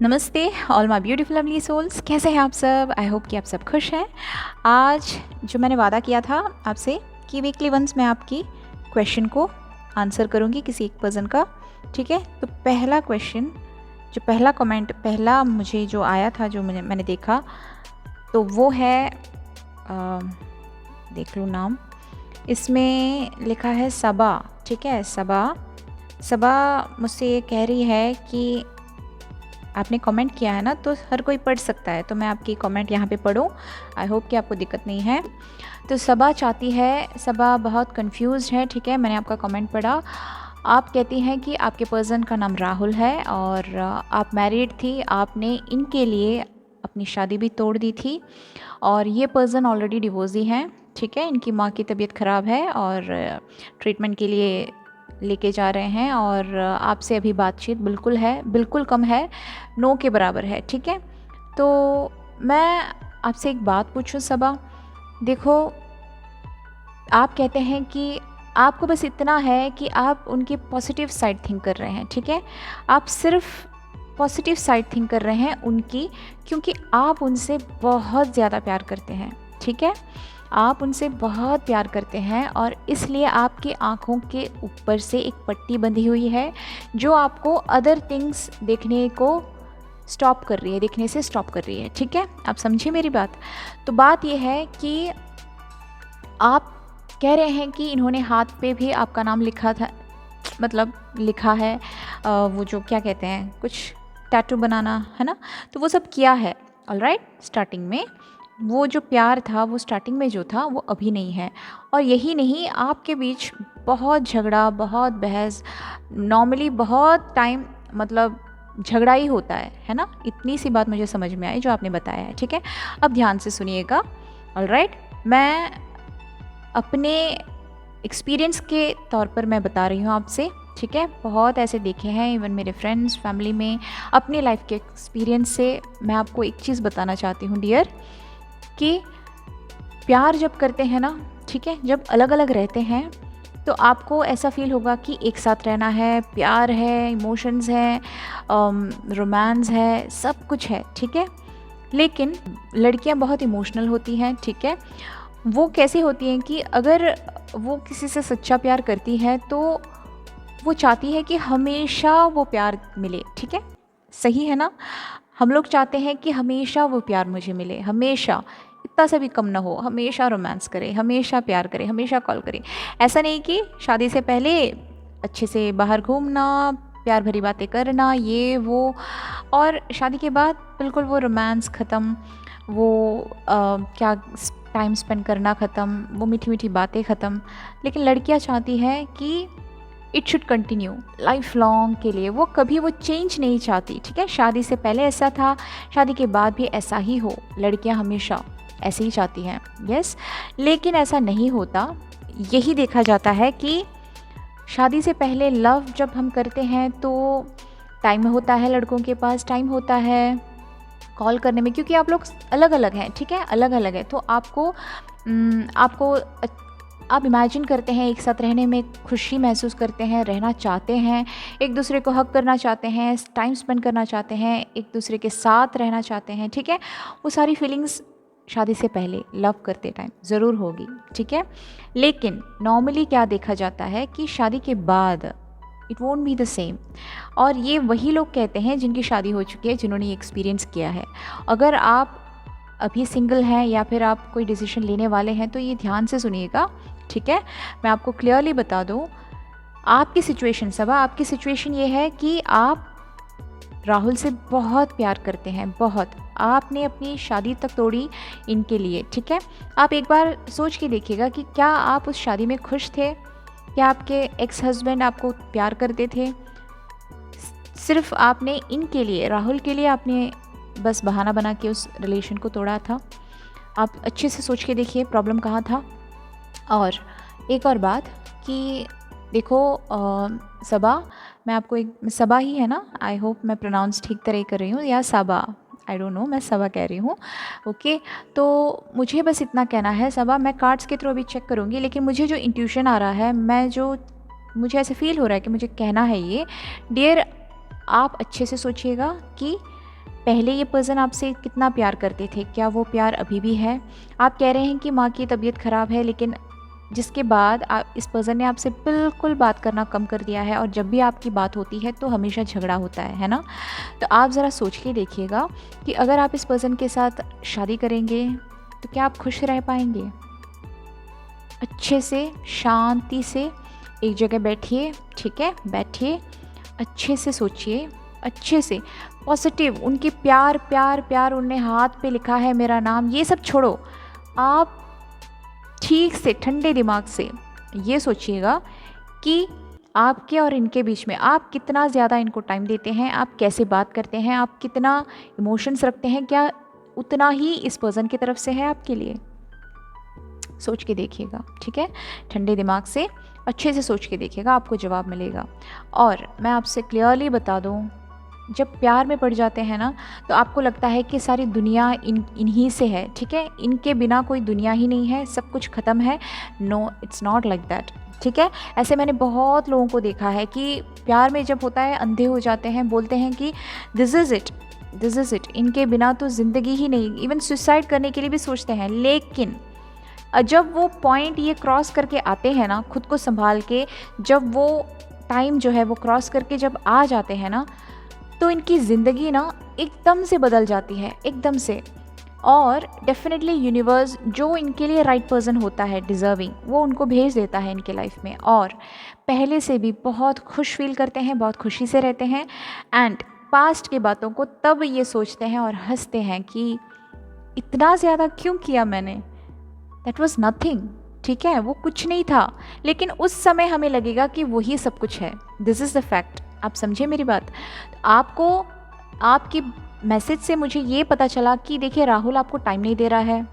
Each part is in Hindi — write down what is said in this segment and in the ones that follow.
नमस्ते all my beautiful lovely souls, कैसे हैं आप सब। आई होप कि आप सब खुश हैं। आज जो मैंने वादा किया था आपसे कि वीकली वंस मैं आपकी क्वेश्चन को आंसर करूंगी किसी एक पर्सन का, ठीक है। तो पहला क्वेश्चन, जो पहला कमेंट पहला मुझे जो आया था, जो मैंने देखा, तो वो है देख लो नाम, इसमें लिखा है सबा, ठीक है। सबा मुझसे ये कह रही है कि आपने कमेंट किया है ना, तो हर कोई पढ़ सकता है, तो मैं आपकी कमेंट यहाँ पे पढ़ूँ। आई होप कि आपको दिक्कत नहीं है। तो सबा चाहती है, सबा बहुत कंफ्यूज्ड है, ठीक है। मैंने आपका कमेंट पढ़ा। आप कहती हैं कि आपके पर्सन का नाम राहुल है और आप मैरिड थी, आपने इनके लिए अपनी शादी भी तोड़ दी थी और ये पर्सन ऑलरेडी डिवोर्सी हैं, ठीक है। इनकी माँ की तबीयत ख़राब है और ट्रीटमेंट के लिए लेके जा रहे हैं और आपसे अभी बातचीत बिल्कुल कम है, नो के बराबर है, ठीक है। तो मैं आपसे एक बात पूछूं सबा, देखो, आप कहते हैं कि आपको बस इतना है कि आप उनकी पॉजिटिव साइड थिंक कर रहे हैं, ठीक है। आप सिर्फ पॉजिटिव साइड थिंक कर रहे हैं उनकी, क्योंकि आप उनसे बहुत ज़्यादा प्यार करते हैं, ठीक है। आप उनसे बहुत प्यार करते हैं और इसलिए आपकी आँखों के ऊपर से एक पट्टी बंधी हुई है जो आपको अदर थिंग्स देखने से स्टॉप कर रही है, ठीक है। आप समझिए मेरी बात। तो बात यह है कि आप कह रहे हैं कि इन्होंने हाथ पे भी आपका नाम लिखा था, मतलब लिखा है, वो जो क्या कहते हैं, कुछ टैटू बनाना है ना, तो वो सब किया है, ऑलराइट। स्टार्टिंग में वो जो प्यार था, वो स्टार्टिंग में जो था, वो अभी नहीं है। और यही नहीं, आपके बीच बहुत झगड़ा, बहुत बहस, नॉर्मली बहुत टाइम, मतलब झगड़ा ही होता है ना। इतनी सी बात मुझे समझ में आई जो आपने बताया है, ठीक है। अब ध्यान से सुनिएगा, ऑलराइट। मैं अपने एक्सपीरियंस के तौर पर मैं बता रही हूँ आपसे, ठीक है। बहुत ऐसे देखे हैं, इवन मेरे फ्रेंड्स, फैमिली में, अपनी लाइफ के एक्सपीरियंस से मैं आपको एक चीज़ बताना चाहती हूँ डियर, कि प्यार जब करते हैं ना, ठीक है, जब अलग अलग रहते हैं तो आपको ऐसा फील होगा कि एक साथ रहना है, प्यार है, इमोशंस है, रोमांस है, सब कुछ है, ठीक है। लेकिन लड़कियां बहुत इमोशनल होती हैं, ठीक है। वो कैसे होती हैं कि अगर वो किसी से सच्चा प्यार करती है तो वो चाहती है कि हमेशा वो प्यार मिले, ठीक है। सही है ना। हम लोग चाहते हैं कि हमेशा वो प्यार मुझे मिले, हमेशा, इतना सा भी कम ना हो, हमेशा रोमांस करे, हमेशा प्यार करे, हमेशा कॉल करे। ऐसा नहीं कि शादी से पहले अच्छे से बाहर घूमना, प्यार भरी बातें करना, ये वो, और शादी के बाद बिल्कुल वो रोमांस ख़त्म, वो क्या टाइम स्पेंड करना ख़त्म, वो मीठी मीठी बातें ख़त्म। लेकिन लड़कियां चाहती हैं कि it should continue life long के लिए, वो कभी वो चेंज नहीं चाहती, ठीक है। शादी से पहले ऐसा था, शादी के बाद भी ऐसा ही हो, लड़कियां हमेशा ऐसे ही चाहती हैं, यस। लेकिन ऐसा नहीं होता। यही देखा जाता है कि शादी से पहले लव जब हम करते हैं तो टाइम होता है, लड़कों के पास टाइम होता है कॉल करने में, क्योंकि आप लोग अलग अलग हैं, ठीक है, अलग अलग है। तो आपको आप इमेजिन करते हैं, एक साथ रहने में खुशी महसूस करते हैं, रहना चाहते हैं, एक दूसरे को हक करना चाहते हैं, टाइम स्पेंड करना चाहते हैं, एक दूसरे के साथ रहना चाहते हैं, ठीक है। वो सारी फीलिंग्स शादी से पहले लव करते टाइम ज़रूर होगी, ठीक है। लेकिन नॉर्मली क्या देखा जाता है कि शादी के बाद it won't be the same. और ये वही लोग कहते हैं जिनकी शादी हो चुकी है, जिन्होंने ये एक्सपीरियंस किया है। अगर आप अभी सिंगल हैं या फिर आप कोई डिसीजन लेने वाले हैं तो ये ध्यान से सुनिएगा, ठीक है। मैं आपको क्लियरली बता दूं, आपकी सिचुएशन, सबा आपकी सिचुएशन ये है कि आप राहुल से बहुत प्यार करते हैं, बहुत। आपने अपनी शादी तक तोड़ी इनके लिए, ठीक है। आप एक बार सोच के देखिएगा कि क्या आप उस शादी में खुश थे, क्या आपके एक्स हस्बैंड आपको प्यार करते थे। सिर्फ आपने इनके लिए, राहुल के लिए आपने बस बहाना बना के उस रिलेशन को तोड़ा था। आप अच्छे से सोच के देखिए प्रॉब्लम कहाँ था। और एक और बात कि देखो सबा, मैं आपको एक, सबा ही है ना, आई होप मैं प्रोनाउंस ठीक तरह कर रही हूँ, या सबा, आई डोंट नो, मैं सबा कह रही हूँ, ओके। तो मुझे बस इतना कहना है सबा, मैं कार्ड्स के थ्रू अभी चेक करूँगी, लेकिन मुझे जो इंट्यूशन आ रहा है, मुझे ऐसे फील हो रहा है कि मुझे कहना है ये, डियर, आप अच्छे से सोचिएगा कि पहले ये पर्सन आपसे कितना प्यार करते थे, क्या वो प्यार अभी भी है? आप कह रहे हैं कि माँ की तबीयत ख़राब है, लेकिन जिसके बाद इस पर्सन ने आपसे बिल्कुल बात करना कम कर दिया है, और जब भी आपकी बात होती है तो हमेशा झगड़ा होता है ना? तो आप ज़रा सोच के देखिएगा कि अगर आप इस पर्सन के साथ शादी करेंगे तो क्या आप खुश रह पाएंगे? अच्छे से, शांति से एक जगह बैठिए, ठीक है? बैठिए, अच्छे से सोचिए, अच्छे से पॉजिटिव, उनके प्यार प्यार प्यार, उनने हाथ पे लिखा है मेरा नाम, ये सब छोड़ो। आप ठीक से ठंडे दिमाग से ये सोचिएगा कि आपके और इनके बीच में आप कितना ज़्यादा इनको टाइम देते हैं, आप कैसे बात करते हैं, आप कितना इमोशंस रखते हैं, क्या उतना ही इस पर्सन की तरफ से है आपके लिए? सोच के देखिएगा, ठीक है? ठंडे दिमाग से अच्छे से सोच के देखिएगा, आपको जवाब मिलेगा। और मैं आपसे क्लियरली बता दूं, जब प्यार में पड़ जाते हैं ना, तो आपको लगता है कि सारी दुनिया इन्हीं से है, ठीक है? इनके बिना कोई दुनिया ही नहीं है, सब कुछ ख़त्म है। No, it's not like that, ठीक है? ऐसे मैंने बहुत लोगों को देखा है कि प्यार में जब होता है अंधे हो जाते हैं, बोलते हैं कि this is it, this is it, इनके बिना तो ज़िंदगी ही नहीं, इवन सुसाइड करने के लिए भी सोचते हैं। लेकिन जब वो पॉइंट ये क्रॉस करके आते हैं ना, खुद को संभाल के, जब वो टाइम जो है वो क्रॉस करके जब आ जाते हैं ना, तो इनकी ज़िंदगी ना एकदम से बदल जाती है, एकदम से। और डेफिनेटली यूनिवर्स जो इनके लिए राइट पर्सन होता है, डिज़र्विंग, वो उनको भेज देता है इनके लाइफ में, और पहले से भी बहुत खुश फील करते हैं, बहुत खुशी से रहते हैं। एंड पास्ट की बातों को तब ये सोचते हैं और हंसते हैं कि इतना ज़्यादा क्यों किया मैंने, दैट वॉज नथिंग, ठीक है? वो कुछ नहीं था, लेकिन उस समय हमें लगेगा कि वही सब कुछ है। This is the fact. आप समझे मेरी बात? तो आपको, आपकी मैसेज से मुझे ये पता चला कि देखिए, राहुल आपको टाइम नहीं दे रहा है,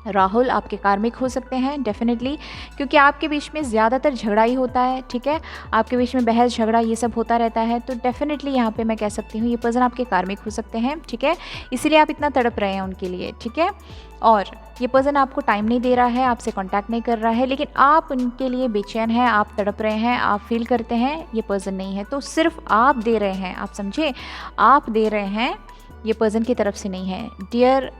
राहुल आपके कार्मिक हो सकते हैं डेफिनेटली, क्योंकि आपके बीच में ज़्यादातर झगड़ा ही होता है, ठीक है? आपके बीच में बहस झगड़ा ये सब होता रहता है, तो डेफिनेटली यहाँ पे मैं कह सकती हूँ ये पर्सन आपके कार्मिक हो सकते हैं, ठीक है? इसीलिए आप इतना तड़प रहे हैं उनके लिए, ठीक है? और ये पर्सन आपको टाइम नहीं दे रहा है, आपसे कांटेक्ट नहीं कर रहा है, लेकिन आप उनके लिए बेचैन हैं, आप तड़प रहे हैं, आप फील करते हैं ये पर्सन नहीं है, तो सिर्फ आप दे रहे हैं, आप समझे? आप दे रहे हैं, ये पर्सन की तरफ से नहीं है। डियर,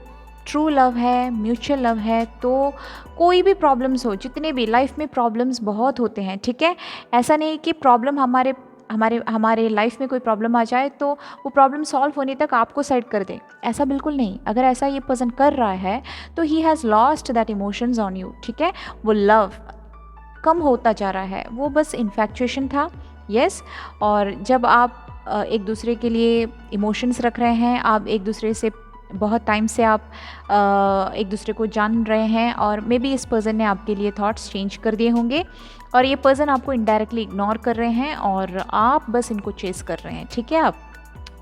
ट्रू लव है, म्यूचुअल लव है, तो कोई भी प्रॉब्लम्स हो, जितने भी लाइफ में प्रॉब्लम्स बहुत होते हैं, ठीक है? ऐसा नहीं कि प्रॉब्लम हमारे हमारे हमारे लाइफ में कोई प्रॉब्लम आ जाए तो वो प्रॉब्लम सॉल्व होने तक आपको साइड कर दे, ऐसा बिल्कुल नहीं। अगर ऐसा ये पर्सन कर रहा है तो he has lost that emotions on you, ठीक है? वो लव कम होता जा रहा है, वो बस इन्फैक्चुएशन था, यस। और जब आप एक दूसरे के लिए इमोशंस रख रहे हैं, आप एक दूसरे से बहुत टाइम से आप एक दूसरे को जान रहे हैं, और मे बी इस पर्सन ने आपके लिए थॉट्स चेंज कर दिए होंगे, और ये पर्सन आपको इनडायरेक्टली इग्नोर कर रहे हैं, और आप बस इनको चेस कर रहे हैं, ठीक है? आप,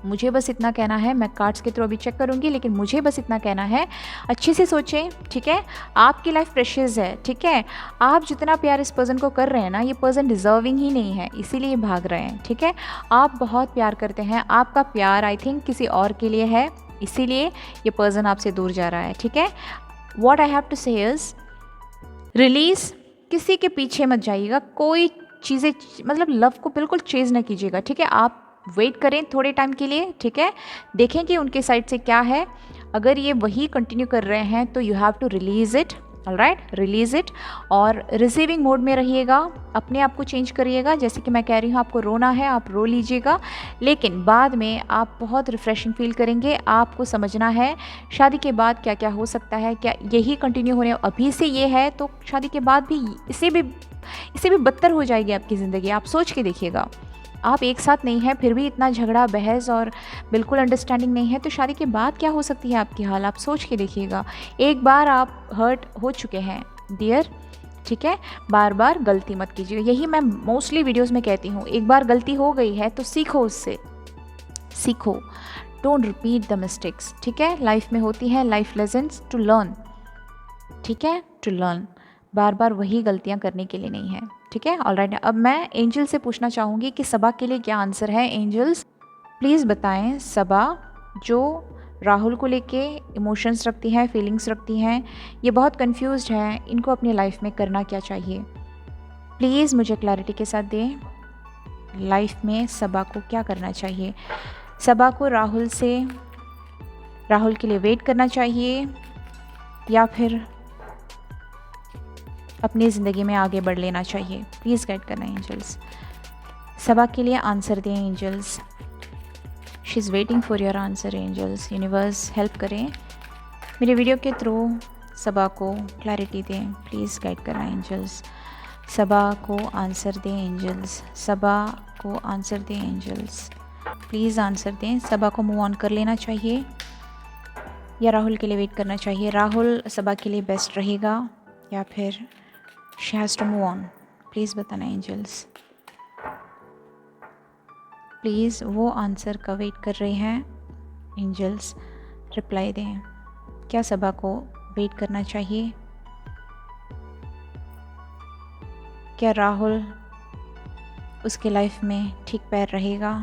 मुझे बस इतना कहना है, मैं कार्ड्स के थ्रू अभी चेक करूँगी, लेकिन मुझे बस इतना कहना है, अच्छे से सोचें, ठीक है? आपकी लाइफ प्रेशियस है, ठीक है? आप जितना प्यार इस पर्सन को कर रहे हैं ना, ये पर्सन डिज़र्विंग ही नहीं है, इसीलिए भाग रहे हैं, ठीक है? आप बहुत प्यार करते हैं, आपका प्यार आई थिंक किसी और के लिए है, इसीलिए ये पर्सन आपसे दूर जा रहा है, ठीक है? वॉट आई हैव टू से इज़ रिलीज़, किसी के पीछे मत जाइएगा, कोई चीज़ें, मतलब लव को बिल्कुल चेज़ ना कीजिएगा, ठीक है? आप वेट करें थोड़े टाइम के लिए, ठीक है? देखें कि उनके साइड से क्या है। अगर ये वही कंटिन्यू कर रहे हैं तो you have to release it, alright? Release it, और रिसीविंग मोड में रहिएगा, अपने आप को चेंज करिएगा। जैसे कि मैं कह रही हूँ, आपको रोना है, आप रो लीजिएगा, लेकिन बाद में आप बहुत रिफ़्रेशिंग फील करेंगे। आपको समझना है शादी के बाद क्या क्या हो सकता है, क्या यही कंटिन्यू होने, अभी से ये है तो शादी के बाद भी इससे भी बदतर हो जाएगी आपकी ज़िंदगी। आप सोच के देखिएगा, आप एक साथ नहीं हैं, फिर भी इतना झगड़ा, बहस और बिल्कुल अंडरस्टैंडिंग नहीं है, तो शादी के बाद क्या हो सकती है आपकी हाल, आप सोच के देखिएगा। एक बार आप हर्ट हो चुके हैं डियर, ठीक है? बार बार गलती मत कीजिए, यही मैं मोस्टली वीडियोस में कहती हूँ। एक बार गलती हो गई है तो सीखो, उससे सीखो, डोंट रिपीट द मिस्टेक्स, ठीक है? लाइफ में होती है लाइफ लेसन्स टू लर्न, ठीक है? टू लर्न, बार बार वही गलतियाँ करने के लिए नहीं है, ठीक है? ऑलराइट, अब मैं एंजल से पूछना चाहूँगी कि सबा के लिए क्या आंसर है। एंजल्स प्लीज़ बताएं, सबा जो राहुल को लेके इमोशंस रखती हैं, फीलिंग्स रखती हैं, ये बहुत कंफ्यूज्ड हैं, इनको अपनी लाइफ में करना क्या चाहिए? प्लीज़ मुझे क्लैरिटी के साथ दें, लाइफ में सबा को क्या करना चाहिए? सबा को राहुल से राहुल के लिए वेट करना चाहिए या फिर अपनी ज़िंदगी में आगे बढ़ लेना चाहिए? प्लीज़ गाइड करना एंजल्स। सबा के लिए आंसर दें angels. She is waiting for your answer angels. Universe help करें, मेरे वीडियो के थ्रू सबा को क्लैरिटी दें। प्लीज़ गाइड करना एंजल्स। सबा को आंसर दें एंजल्स। सबा को आंसर दें एंजल्स। प्लीज़ आंसर दें। सबा को मूव ऑन कर लेना चाहिए या राहुल के लिए वेट करना चाहिए? राहुल सबा के लिए बेस्ट रहेगा या फिर she has to move on? Please बताना एंजल्स। प्लीज़ वो आंसर का वेट कर रहे हैं एंजल्स, रिप्लाई दें। क्या सबा को वेट करना चाहिए? क्या राहुल उसके लाइफ में ठीक पैर रहेगा?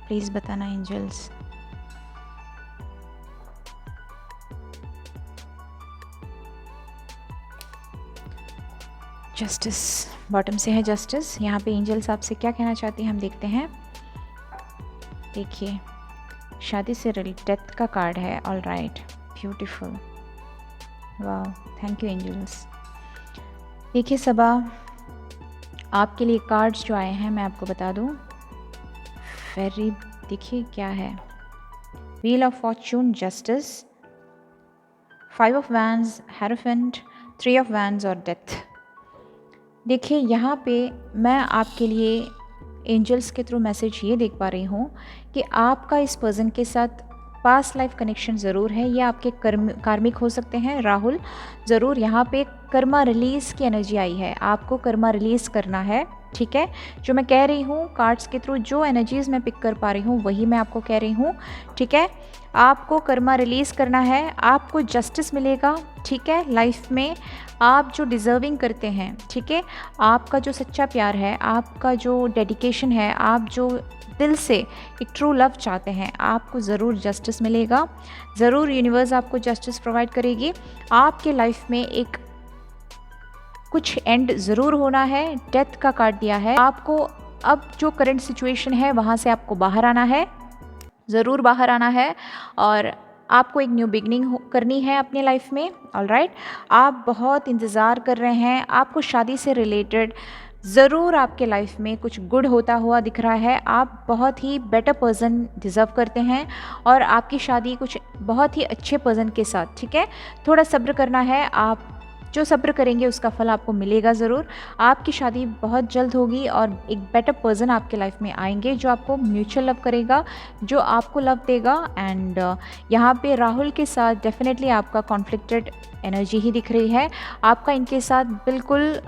प्लीज़ बताना एंजल्स। जस्टिस बॉटम से है जस्टिस। यहाँ पे एंजल्स आपसे क्या कहना चाहती हैं हम देखते हैं। देखिए शादी से रिलेटेड डेथ का कार्ड है। ऑल राइट, ब्यूटीफुल, वाह, थैंक यू एंजल्स। देखिए सबा, आपके लिए कार्ड्स जो आए हैं मैं आपको बता दूँ। वेरी, देखिए क्या है, wheel of Fortune, justice, 5 of wands, hierophant, 3 of wands और डेथ। देखिए यहाँ पे मैं आपके लिए एंजल्स के थ्रू मैसेज ये देख पा रही हूँ कि आपका इस पर्सन के साथ पास्ट लाइफ कनेक्शन ज़रूर है। ये आपके कार्मिक हो सकते हैं राहुल। ज़रूर यहाँ पे कर्मा रिलीज़ की एनर्जी आई है, आपको कर्मा रिलीज़ करना है। ठीक है, जो मैं कह रही हूँ कार्ड्स के थ्रू जो एनर्जीज़ मैं पिक कर पा रही हूँ वही मैं आपको कह रही हूँ। ठीक है, आपको कर्मा रिलीज़ करना है, आपको जस्टिस मिलेगा। ठीक है, लाइफ में आप जो डिज़र्विंग करते हैं, ठीक है, आपका जो सच्चा प्यार है, आपका जो डेडिकेशन है, आप जो दिल से एक ट्रू लव चाहते हैं, आपको ज़रूर जस्टिस मिलेगा। ज़रूर यूनिवर्स आपको जस्टिस प्रोवाइड करेगी। आपके लाइफ में एक कुछ एंड ज़रूर होना है। डेथ का कार्ड दिया है आपको। अब जो करंट सिचुएशन है वहाँ से आपको बाहर आना है, ज़रूर बाहर आना है और आपको एक न्यू बिगनिंग करनी है अपने लाइफ में। ऑलराइट, आप बहुत इंतज़ार कर रहे हैं, आपको शादी से रिलेटेड ज़रूर आपके लाइफ में कुछ गुड होता हुआ दिख रहा है। आप बहुत ही बेटर पर्सन डिज़र्व करते हैं और आपकी शादी कुछ बहुत ही अच्छे पर्सन के साथ। ठीक है, थोड़ा सब्र करना है, आप जो सब्र करेंगे उसका फल आपको मिलेगा ज़रूर। आपकी शादी बहुत जल्द होगी और एक बेटर पर्सन आपके लाइफ में आएंगे जो आपको म्यूचुअल लव करेगा, जो आपको लव देगा। एंड यहाँ पे राहुल के साथ डेफिनेटली आपका कॉन्फ्लिक्टेड एनर्जी ही दिख रही है। आपका इनके साथ बिल्कुल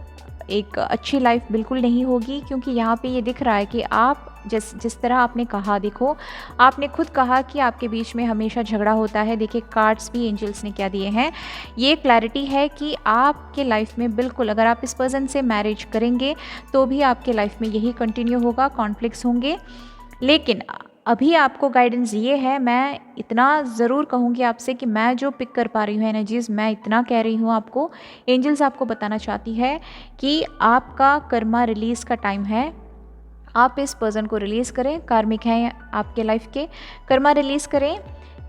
एक अच्छी लाइफ बिल्कुल नहीं होगी, क्योंकि यहाँ पे ये दिख रहा है कि आप जिस तरह आपने कहा, देखो आपने खुद कहा कि आपके बीच में हमेशा झगड़ा होता है। देखिए कार्ड्स भी एंजल्स ने क्या दिए हैं, ये क्लैरिटी है कि आपके लाइफ में बिल्कुल अगर आप इस पर्सन से मैरिज करेंगे तो भी आपके लाइफ में यही कंटिन्यू होगा, कॉन्फ्लिक्ट्स होंगे। लेकिन अभी आपको गाइडेंस ये है, मैं इतना ज़रूर कहूँगी आपसे कि मैं जो पिक कर पा रही हूँ एनर्जीज़, मैं इतना कह रही हूँ आपको, एंजल्स आपको बताना चाहती है कि आपका कर्मा रिलीज़ का टाइम है। आप इस पर्सन को रिलीज़ करें, कार्मिक हैं आपके लाइफ के, कर्मा रिलीज़ करें,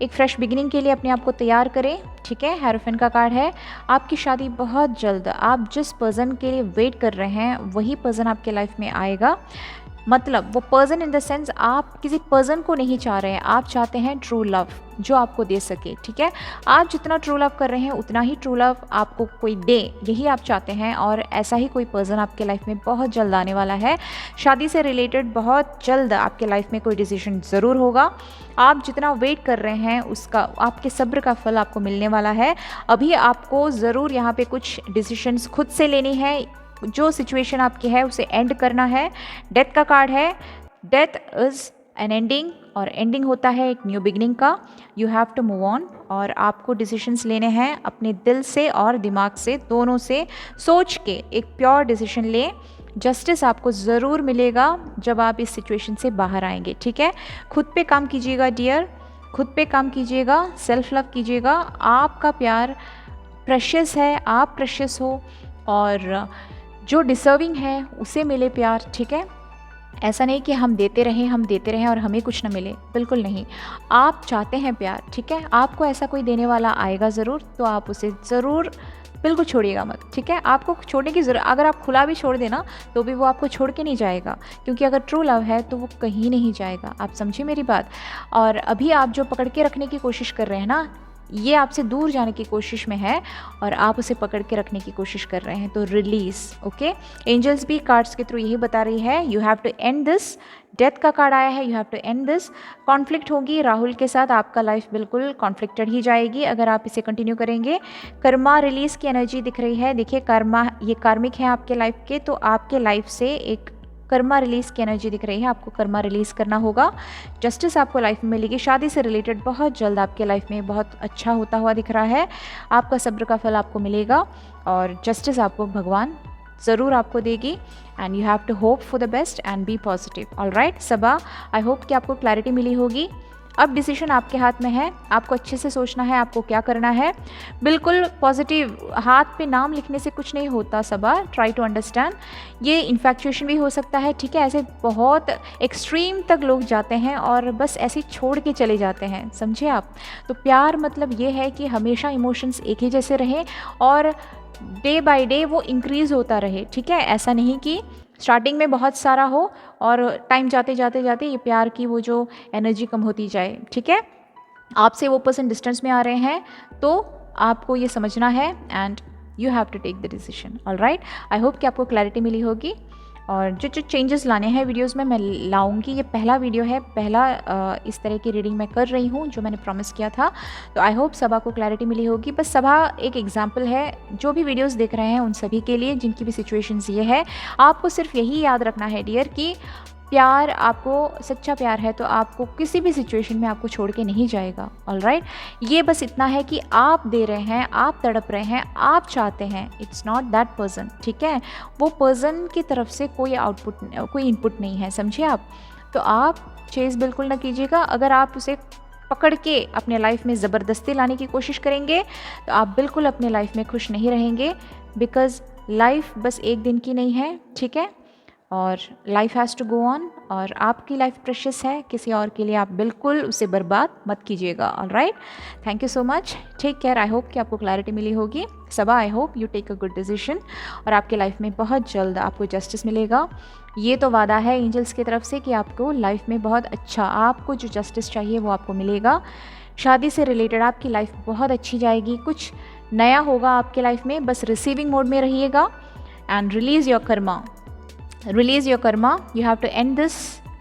एक फ्रेश बिगिनिंग के लिए अपने आप को तैयार करें। ठीक है, हेरोफेंट का कार्ड है, आपकी शादी बहुत जल्द, आप जिस पर्सन के लिए वेट कर रहे हैं वही पर्सन आपके लाइफ में आएगा। मतलब वो पर्सन इन द सेंस आप किसी पर्सन को नहीं चाह रहे हैं, आप चाहते हैं ट्रू लव जो आपको दे सके। ठीक है, आप जितना ट्रू लव कर रहे हैं उतना ही ट्रू लव आपको कोई दे, यही आप चाहते हैं। और ऐसा ही कोई पर्सन आपके लाइफ में बहुत जल्द आने वाला है। शादी से रिलेटेड बहुत जल्द आपके लाइफ में कोई डिसीजन ज़रूर होगा। आप जितना वेट कर रहे हैं उसका, आपके सब्र का फल आपको मिलने वाला है। अभी आपको ज़रूर यहाँ पे कुछ डिसीजंस खुद से लेनी है, जो सिचुएशन आपकी है उसे एंड करना है। डेथ का कार्ड है, डेथ इज़ एन एंडिंग और एंडिंग होता है एक न्यू बिगनिंग का। You have to move on और आपको डिसीजंस लेने हैं अपने दिल से और दिमाग से, दोनों से सोच के एक प्योर डिसीजन लें। जस्टिस आपको ज़रूर मिलेगा जब आप इस सिचुएशन से बाहर आएंगे। ठीक है, खुद पे काम कीजिएगा डियर, खुद पे काम कीजिएगा, सेल्फ लव कीजिएगा। आपका प्यार प्रेशियस है, आप प्रेशियस हो और जो डिसर्विंग है उसे मिले प्यार। ठीक है, ऐसा नहीं कि हम देते रहें और हमें कुछ ना मिले, बिल्कुल नहीं। आप चाहते हैं प्यार, ठीक है, आपको ऐसा कोई देने वाला आएगा ज़रूर, तो आप उसे ज़रूर बिल्कुल छोड़िएगा मत, ठीक है। आपको छोड़ने की ज़रूरत, अगर आप खुला भी छोड़ देना तो भी वो आपको छोड़ के नहीं जाएगा, क्योंकि अगर ट्रू लव है तो वो कहीं नहीं जाएगा। आप समझिए मेरी बात। और अभी आप जो पकड़ के रखने की कोशिश कर रहे हैं ना, ये आपसे दूर जाने की कोशिश में है और आप उसे पकड़ के रखने की कोशिश कर रहे हैं, तो रिलीज़। ओके, एंजल्स भी कार्ड्स के थ्रू यही बता रही है, you have to end this. Death का कार्ड आया है, you have to end this. Conflict होगी राहुल के साथ, आपका लाइफ बिल्कुल कॉन्फ्लिक्टेड ही जाएगी अगर आप इसे कंटिन्यू करेंगे। कर्मा रिलीज़ की एनर्जी दिख रही है। देखिए कर्मा, ये कार्मिक है आपके लाइफ के, तो आपके लाइफ से एक कर्मा रिलीज़ की एनर्जी दिख रही है, आपको कर्मा रिलीज़ करना होगा। जस्टिस आपको लाइफ में मिलेगी। शादी से रिलेटेड बहुत जल्द आपके लाइफ में बहुत अच्छा होता हुआ दिख रहा है। आपका सब्र का फल आपको मिलेगा और जस्टिस आपको भगवान ज़रूर आपको देगी। And you have to hope for the best and be positive. All right Saba, I hope कि आपको क्लैरिटी मिली होगी। अब डिसीजन आपके हाथ में है, आपको अच्छे से सोचना है आपको क्या करना है। बिल्कुल पॉजिटिव, हाथ पे नाम लिखने से कुछ नहीं होता सबा, ट्राई टू अंडरस्टैंड। ये इन्फेक्चुएशन भी हो सकता है, ठीक है, ऐसे बहुत एक्सट्रीम तक लोग जाते हैं और बस ऐसे छोड़ के चले जाते हैं, समझे आप। तो प्यार मतलब ये है कि हमेशा इमोशंस एक ही जैसे रहें और डे बाय डे वो इंक्रीज़ होता रहे, ठीक है। ऐसा नहीं कि स्टार्टिंग में बहुत सारा हो और टाइम जाते जाते जाते ये प्यार की वो जो एनर्जी कम होती जाए, ठीक है। आपसे वो पर्सन डिस्टेंस में आ रहे हैं तो आपको ये समझना है and you have to take the decision. All right, I hope कि आपको क्लैरिटी मिली होगी। और जो जो चेंजेस लाने हैं वीडियोस में मैं लाऊंगी। ये पहला वीडियो है, पहला इस तरह की रीडिंग मैं कर रही हूँ जो मैंने प्रॉमिस किया था। तो आई होप सबा को क्लैरिटी मिली होगी। बस सबा एक एग्जांपल है, जो भी वीडियोस देख रहे हैं उन सभी के लिए जिनकी भी सिचुएशंस ये है। आपको सिर्फ यही याद रखना है डियर कि प्यार, आपको सच्चा प्यार है तो आपको किसी भी सिचुएशन में आपको छोड़ के नहीं जाएगा। ऑल राइट, ये बस इतना है कि आप दे रहे हैं, आप तड़प रहे हैं, आप चाहते हैं, इट्स नॉट दैट पर्सन, ठीक है। वो पर्सन की तरफ से कोई आउटपुट, कोई इनपुट नहीं है, समझिए आप। तो आप चेज़ बिल्कुल ना कीजिएगा। अगर आप उसे पकड़ के अपने लाइफ में ज़बरदस्ती लाने की कोशिश करेंगे तो आप बिल्कुल अपने लाइफ में खुश नहीं रहेंगे, बिकॉज़ लाइफ बस एक दिन की नहीं है, ठीक है। और life has to go on और आपकी लाइफ प्रेशियस है, किसी और के लिए आप बिल्कुल उसे बर्बाद मत कीजिएगा। All right, thank you so much, take care. I hope कि आपको क्लैरिटी मिली होगी। Saba, I hope you take a good decision और आपके लाइफ में बहुत जल्द आपको जस्टिस मिलेगा। ये तो वादा है एंजल्स की तरफ से कि आपको लाइफ में बहुत अच्छा, आपको जो जस्टिस चाहिए वो आपको मिलेगा। शादी से रिलेटेड आपकी लाइफ बहुत अच्छी जाएगी, कुछ नया होगा आपके लाइफ में, बस रिसीविंग मोड में रहिएगा। And release your karma, release your karma, you have to end this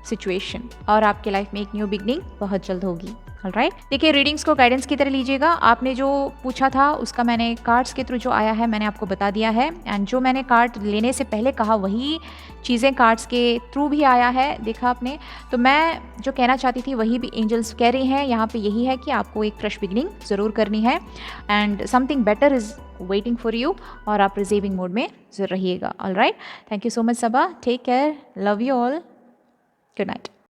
situation और आपके लाइफ में एक न्यू बिगनिंग बहुत जल्द होगी। ऑलराइट, देखिए रीडिंग्स को गाइडेंस की तरह लीजिएगा। आपने जो पूछा था उसका मैंने कार्ड्स के थ्रू जो आया है मैंने आपको बता दिया है। एंड जो मैंने कार्ड लेने से पहले कहा वही चीज़ें कार्ड्स के थ्रू भी आया है, देखा आपने। तो मैं जो कहना चाहती थी वही भी एंजल्स कह रही हैं यहाँ पे, यही है कि आपको एक फ्रेश बिगनिंग ज़रूर करनी है and something better is waiting for you और आप रिसीविंग मोड में ज़रूर रहिएगा। Alright, thank you so much Saba, take care, love you all, good night.